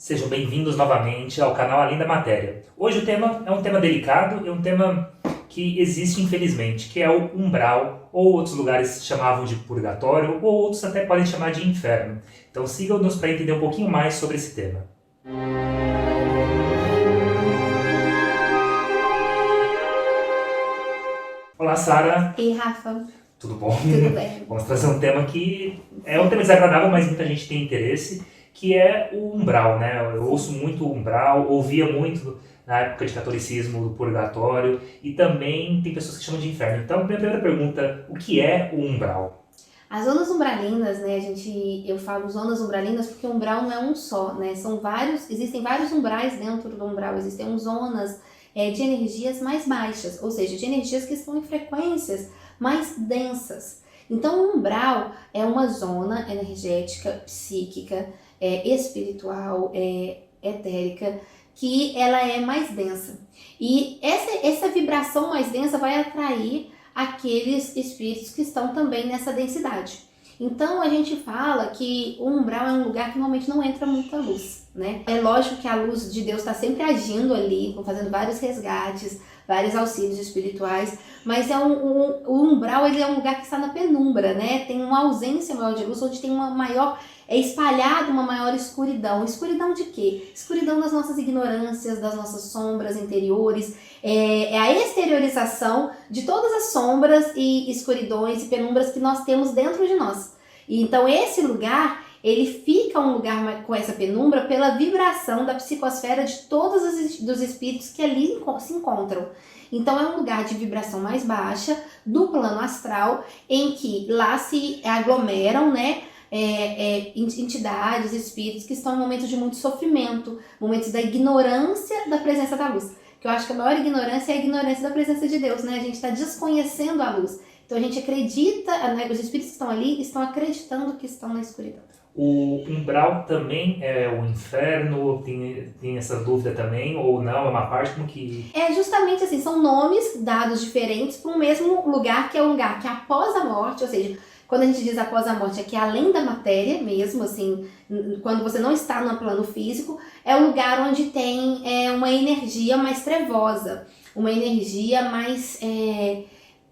Sejam bem-vindos novamente ao canal Além da Matéria. Hoje o tema é um tema delicado e um tema que existe infelizmente, que é o umbral, ou outros lugares chamavam de purgatório, ou outros até podem chamar de inferno. Então sigam-nos para entender um pouquinho mais sobre esse tema. Olá, Sara. E Rafa, Tudo bom? tudo bem? Vamos trazer um tema que é um tema desagradável, mas muita gente tem interesse, que é o umbral, né? Eu ouço muito o umbral, ouvia muito na época de catolicismo do purgatório, e também tem pessoas que chamam de inferno. Então, minha primeira pergunta, o que é o umbral? As zonas umbralinas, né, eu falo zonas umbralinas porque o umbral não é um só, né? Existem vários umbrais dentro do umbral, existem zonas de energias mais baixas, ou seja, de energias que estão em frequências mais densas. Então, o umbral é uma zona energética, psíquica, espiritual, etérica, que ela é mais densa. E essa vibração mais densa vai atrair aqueles espíritos que estão também nessa densidade. Então a gente fala que o umbral é um lugar que normalmente não entra muita luz, né? É lógico que a luz de Deus está sempre agindo ali, fazendo vários resgates, vários auxílios espirituais, mas o umbral ele é um lugar que está na penumbra, né? Tem uma ausência maior de luz, onde tem uma maior, espalhada uma maior escuridão. Escuridão de quê? Escuridão das nossas ignorâncias, das nossas sombras interiores, é a exteriorização de todas as sombras e escuridões e penumbras que nós temos dentro de nós. E então esse lugar, ele fica um lugar com essa penumbra pela vibração da psicosfera de todos os espíritos que ali se encontram. Então é um lugar de vibração mais baixa do plano astral, em que lá se aglomeram, né, entidades, espíritos que estão em momentos de muito sofrimento, momentos da ignorância da presença da luz. Que eu acho que a maior ignorância é a ignorância da presença de Deus, né? A gente está desconhecendo a luz. Então a gente acredita, né, os espíritos que estão ali estão acreditando que estão na escuridão. O umbral também é o inferno? Tem essa dúvida também? Ou não? É uma parte como que... É justamente assim, são nomes dados diferentes para um mesmo lugar, que é um lugar que após a morte, ou seja, quando a gente diz após a morte, é que é além da matéria mesmo, assim, quando você não está no plano físico, é um lugar onde tem uma energia mais trevosa, uma energia mais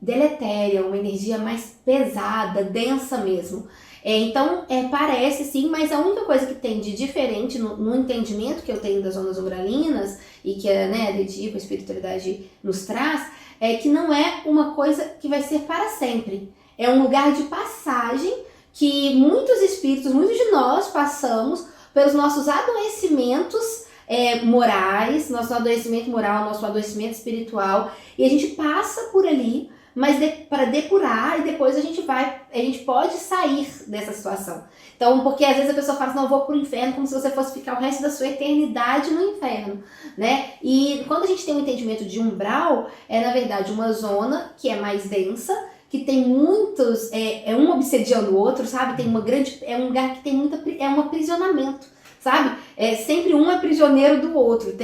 deletéria, uma energia mais pesada, densa mesmo. Então, parece sim, mas a única coisa que tem de diferente no entendimento que eu tenho das zonas umbralinas e que a Dedipa, a espiritualidade nos traz, é que não é uma coisa que vai ser para sempre. É um lugar de passagem que muitos espíritos, muitos de nós passamos pelos nossos adoecimentos morais, nosso adoecimento moral, nosso adoecimento espiritual, e a gente passa por ali, mas para depurar, e depois a gente pode sair dessa situação. Então, porque às vezes a pessoa fala assim, não, eu vou pro inferno, como se você fosse ficar o resto da sua eternidade no inferno, né? E quando a gente tem um entendimento de umbral, é na verdade uma zona que é mais densa, que tem muitos, um obsediando o outro, sabe? É um lugar que tem um aprisionamento, sabe? Sempre um é prisioneiro do outro.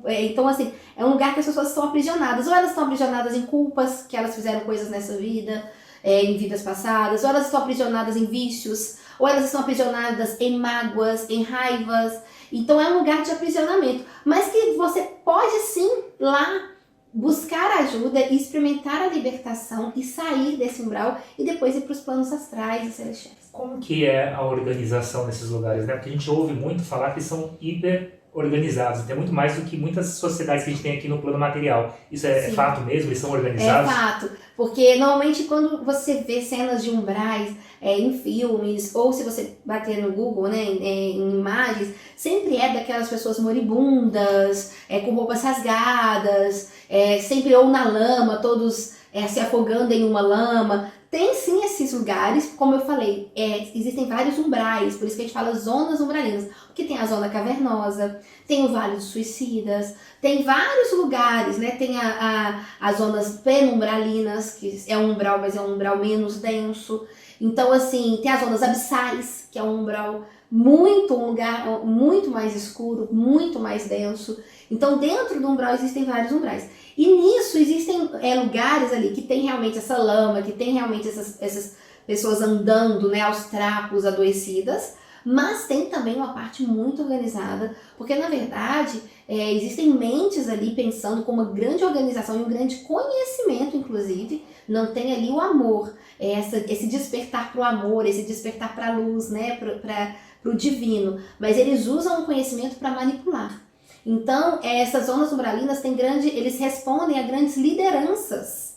Então, assim, é um lugar que as pessoas estão aprisionadas. Ou elas estão aprisionadas em culpas, que elas fizeram coisas nessa vida, em vidas passadas, ou elas estão aprisionadas em vícios, ou elas estão aprisionadas em mágoas, em raivas. Então, é um lugar de aprisionamento. Mas que você pode, sim, lá buscar ajuda e experimentar a libertação e sair desse umbral e depois ir para os planos astrais e celestiais. Como que é a organização desses lugares, né? Porque a gente ouve muito falar que são hiper organizados, tem muito mais do que muitas sociedades que a gente tem aqui no plano material. Isso é fato mesmo? Eles são organizados? É fato, porque normalmente quando você vê cenas de umbrais em filmes, ou se você bater no Google, né, em imagens, sempre é daquelas pessoas moribundas, com roupas rasgadas, sempre ou na lama, todos se afogando em uma lama. Tem sim esses lugares, como eu falei, existem vários umbrais, por isso que a gente fala zonas umbralinas, porque tem a zona cavernosa, tem o Vale dos Suicidas, tem vários lugares, né? Tem as zonas penumbralinas, que é um umbral, mas é um umbral menos denso. Então, assim, tem as zonas abissais, que é um umbral um lugar muito mais escuro, muito mais denso. Então, dentro do umbral existem vários umbrais. E nisso existem lugares ali que tem realmente essa lama, que tem realmente essas pessoas andando, né, aos trapos, adoecidas, Mas tem também uma parte muito organizada, porque na verdade existem mentes ali pensando com uma grande organização e um grande conhecimento, inclusive, não tem ali o amor, esse despertar para o amor, esse despertar para a luz, né, para o divino, mas eles usam o conhecimento para manipular. Então, essas zonas umbralinas eles respondem a grandes lideranças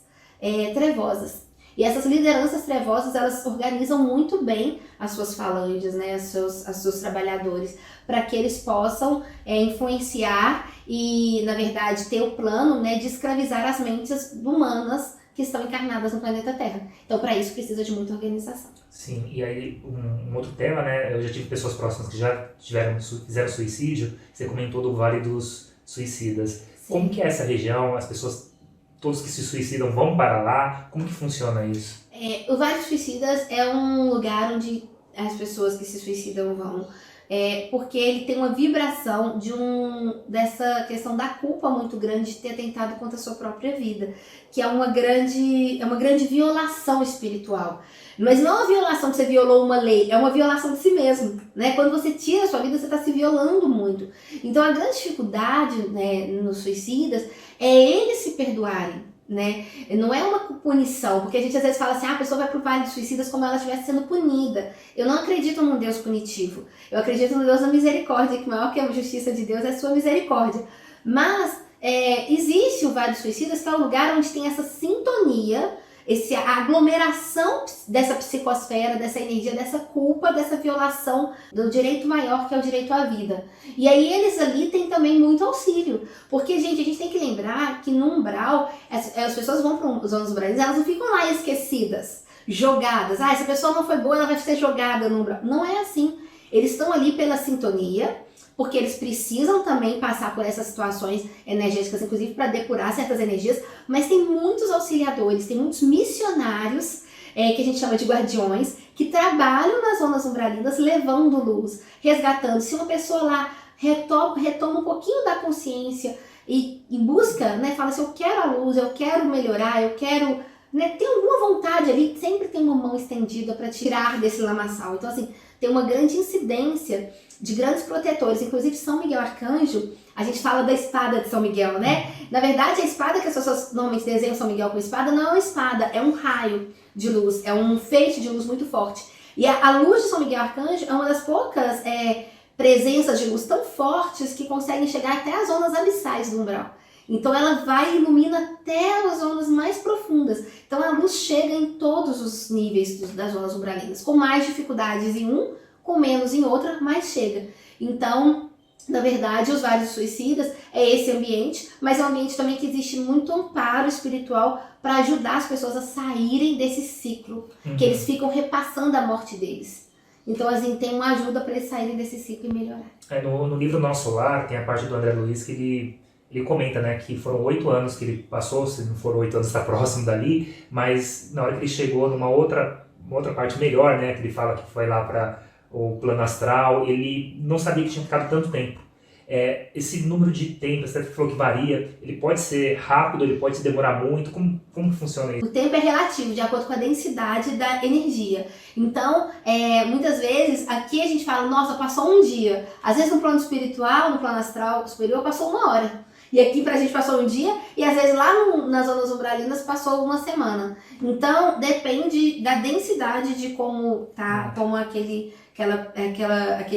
trevosas. E essas lideranças trevosas, elas organizam muito bem as suas falanges, né, os seus trabalhadores, para que eles possam influenciar e, na verdade, ter o plano, né, de escravizar as mentes humanas que estão encarnadas no planeta Terra. Então, para isso, precisa de muita organização. Sim, e aí um outro tema, né, eu já tive pessoas próximas que já fizeram suicídio, você comentou do Vale dos Suicidas. Sim. Como que é essa região? As pessoas, todos que se suicidam vão para lá? Como que funciona isso? O Vale dos Suicidas é um lugar onde as pessoas que se suicidam vão, porque ele tem uma vibração dessa questão da culpa muito grande de ter tentado contra a sua própria vida, que é uma grande violação espiritual. Mas não é uma violação que você violou uma lei, é uma violação de si mesmo, né? Quando você tira a sua vida, você está se violando muito. Então a grande dificuldade, né, nos suicidas é eles se perdoarem, né? Não é uma punição, porque a gente às vezes fala assim, a pessoa vai pro Vale dos Suicidas como ela estivesse sendo punida. Eu não acredito num Deus punitivo, eu acredito no Deus da misericórdia, que maior que a justiça de Deus é a sua misericórdia. Mas existe o Vale dos Suicidas, que é um lugar onde tem essa sintonia, a aglomeração dessa psicosfera, dessa energia, dessa culpa, dessa violação do direito maior, que é o direito à vida. E aí eles ali têm também muito auxílio, porque, gente, a gente tem que lembrar que no umbral, as pessoas vão para os zonas umbrais, elas não ficam lá esquecidas, jogadas. Essa pessoa não foi boa, ela vai ser jogada no umbral. Não é assim. Eles estão ali pela sintonia, porque eles precisam também passar por essas situações energéticas, inclusive para depurar certas energias, mas tem muitos auxiliadores, tem muitos missionários, que a gente chama de guardiões, que trabalham nas zonas umbralinas levando luz, resgatando. Se uma pessoa lá retoma um pouquinho da consciência e busca, né, fala assim, eu quero a luz, eu quero melhorar, eu quero, né, tem alguma vontade ali, sempre tem uma mão estendida para tirar desse lamaçal. Então, assim, tem uma grande incidência de grandes protetores, inclusive São Miguel Arcanjo. A gente fala da espada de São Miguel, né? Na verdade, a espada que as pessoas normalmente desenham São Miguel com espada não é uma espada, é um raio de luz, é um feixe de luz muito forte. E a luz de São Miguel Arcanjo é uma das poucas presenças de luz tão fortes que conseguem chegar até as zonas abissais do umbral. Então ela vai e ilumina até as zonas mais profundas. Então a luz chega em todos os níveis das zonas umbralinas, com mais dificuldades em um, com menos em outra, mas chega. Então, na verdade, os Vales Suicidas é esse ambiente, mas é um ambiente também que existe muito amparo espiritual para ajudar as pessoas a saírem desse ciclo, que eles ficam repassando a morte deles. Então, assim, tem uma ajuda para eles saírem desse ciclo e melhorar. No livro Nosso Lar, tem a parte do André Luiz que ele comenta, né, que foram 8 anos que ele passou, se não foram 8 anos, está próximo dali, mas na hora que ele chegou numa outra parte melhor, né, que ele fala que foi lá para o plano astral, ele não sabia que tinha ficado tanto tempo. Esse número de tempo, você falou que varia, ele pode ser rápido, ele pode se demorar muito, como funciona isso? O tempo é relativo, de acordo com a densidade da energia. Então, muitas vezes, aqui a gente fala, nossa, passou um dia. Às vezes no plano espiritual, no plano astral superior, passou 1 hora. E aqui pra gente passou um dia, e às vezes lá nas zonas umbralinas passou 1 semana. Então, depende da densidade de como tá, como aquele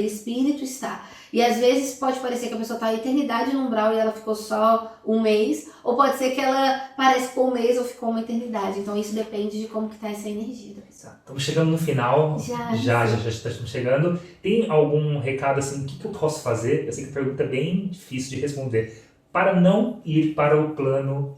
espírito está. E às vezes pode parecer que a pessoa está a eternidade no umbral e ela ficou só 1 mês, ou pode ser que ela parece que ficou 1 mês ou ficou uma eternidade. Então isso depende de como que está essa energia da pessoa. Estamos chegando no final, já estamos chegando. Tem algum recado assim, o que eu posso fazer? Eu sei que a pergunta é bem difícil de responder. Para não ir para o plano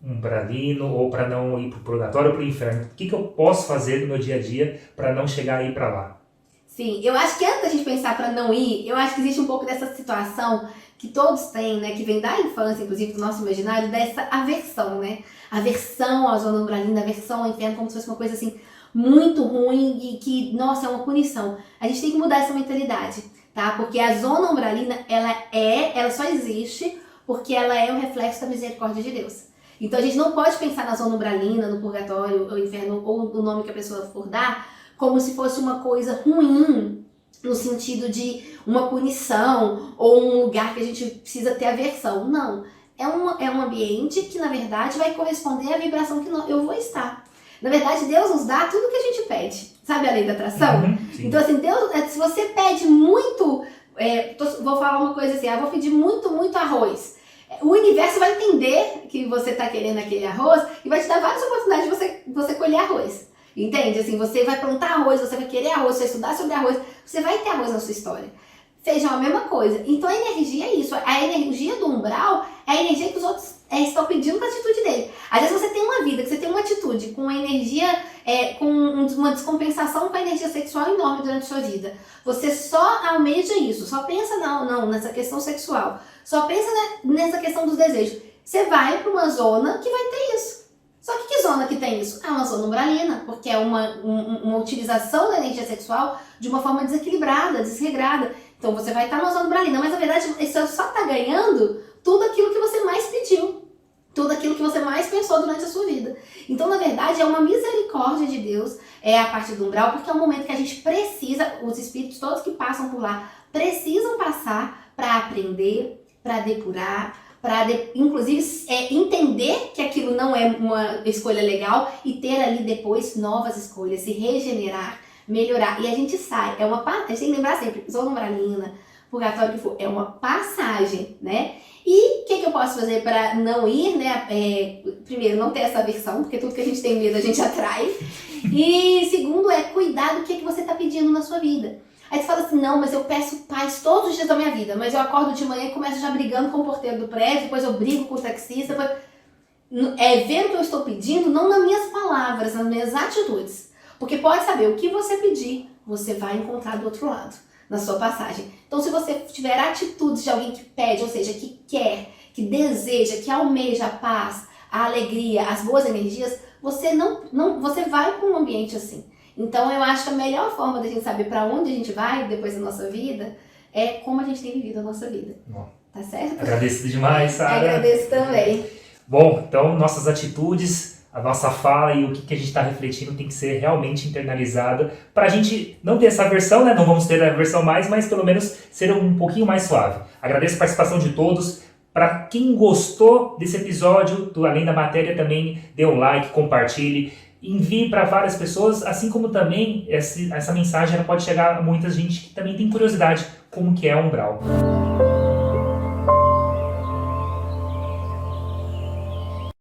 umbralino ou para não ir para o purgatório ou para o inferno. O que eu posso fazer no meu dia a dia para não chegar aí para lá? Sim, eu acho que antes da gente pensar para não ir, eu acho que existe um pouco dessa situação que todos têm, né, que vem da infância, inclusive do nosso imaginário, dessa aversão, né? Aversão à zona umbralina, aversão ao inferno, como se fosse uma coisa assim muito ruim e que, nossa, é uma punição. A gente tem que mudar essa mentalidade, tá? Porque a zona umbralina, ela só existe porque ela é um reflexo da misericórdia de Deus. Então a gente não pode pensar na zona umbralina, no purgatório, ou inferno, ou o nome que a pessoa for dar, como se fosse uma coisa ruim, no sentido de uma punição ou um lugar que a gente precisa ter aversão. Não. É um ambiente que, na verdade, vai corresponder à vibração que eu vou estar. Na verdade, Deus nos dá tudo que a gente pede. Sabe a lei da atração? Então, assim, Deus, se você pede muito... vou falar uma coisa assim, vou pedir muito, muito arroz. O universo vai entender que você está querendo aquele arroz e vai te dar várias oportunidades de você colher arroz. Entende? Assim, você vai plantar arroz, você vai querer arroz, você vai estudar sobre arroz, você vai ter arroz na sua história. Feijão é a mesma coisa. Então a energia é isso. A energia do umbral é a energia que os outros estão pedindo com a atitude dele. Às vezes você tem uma vida, que você tem uma atitude com energia, com uma descompensação com a energia sexual enorme durante a sua vida. Você só almeja isso, só pensa nessa questão sexual, só pensa nessa questão dos desejos. Você vai para uma zona que vai ter isso. Só que zona que tem isso? É uma zona umbralina, porque é uma utilização da energia sexual de uma forma desequilibrada, desregrada. Então você vai estar numa zona umbralina, mas na verdade você só está ganhando tudo aquilo que você mais pediu, tudo aquilo que você mais pensou durante a sua vida. Então, na verdade, é uma misericórdia de Deus, a parte do umbral, porque é um momento que a gente precisa, os espíritos todos que passam por lá, precisam passar para aprender, para depurar, para inclusive entender que aquilo não é uma escolha legal e ter ali depois novas escolhas, se regenerar, melhorar. E a gente sai, a gente tem que lembrar sempre, zona umbralina, purgatório que for, é uma passagem, né? E o que eu posso fazer para não ir, né? Primeiro, não ter essa aversão, porque tudo que a gente tem medo a gente atrai. E segundo, cuidar do que você está pedindo na sua vida. Aí você fala assim, não, mas eu peço paz todos os dias da minha vida, mas eu acordo de manhã e começo já brigando com o porteiro do prédio, depois eu brigo com o taxista. Ver o que eu estou pedindo, não nas minhas palavras, nas minhas atitudes. Porque pode saber, o que você pedir, você vai encontrar do outro lado, na sua passagem. Então, se você tiver atitudes de alguém que pede, ou seja, que quer, que deseja, que almeja a paz, a alegria, as boas energias, você vai para um ambiente assim. Então, eu acho que a melhor forma da gente saber para onde a gente vai depois da nossa vida é como a gente tem vivido a nossa vida. Bom, tá certo? Agradeço demais, Sara. Agradeço também. Bom, então nossas atitudes, a nossa fala e o que a gente está refletindo tem que ser realmente internalizada para a gente não ter essa versão, né? Não vamos ter a versão mais, mas pelo menos ser um pouquinho mais suave. Agradeço a participação de todos. Para quem gostou desse episódio do Além da Matéria, também dê um like, compartilhe, envie para várias pessoas, assim como também essa mensagem ela pode chegar a muita gente que também tem curiosidade como que é o umbral.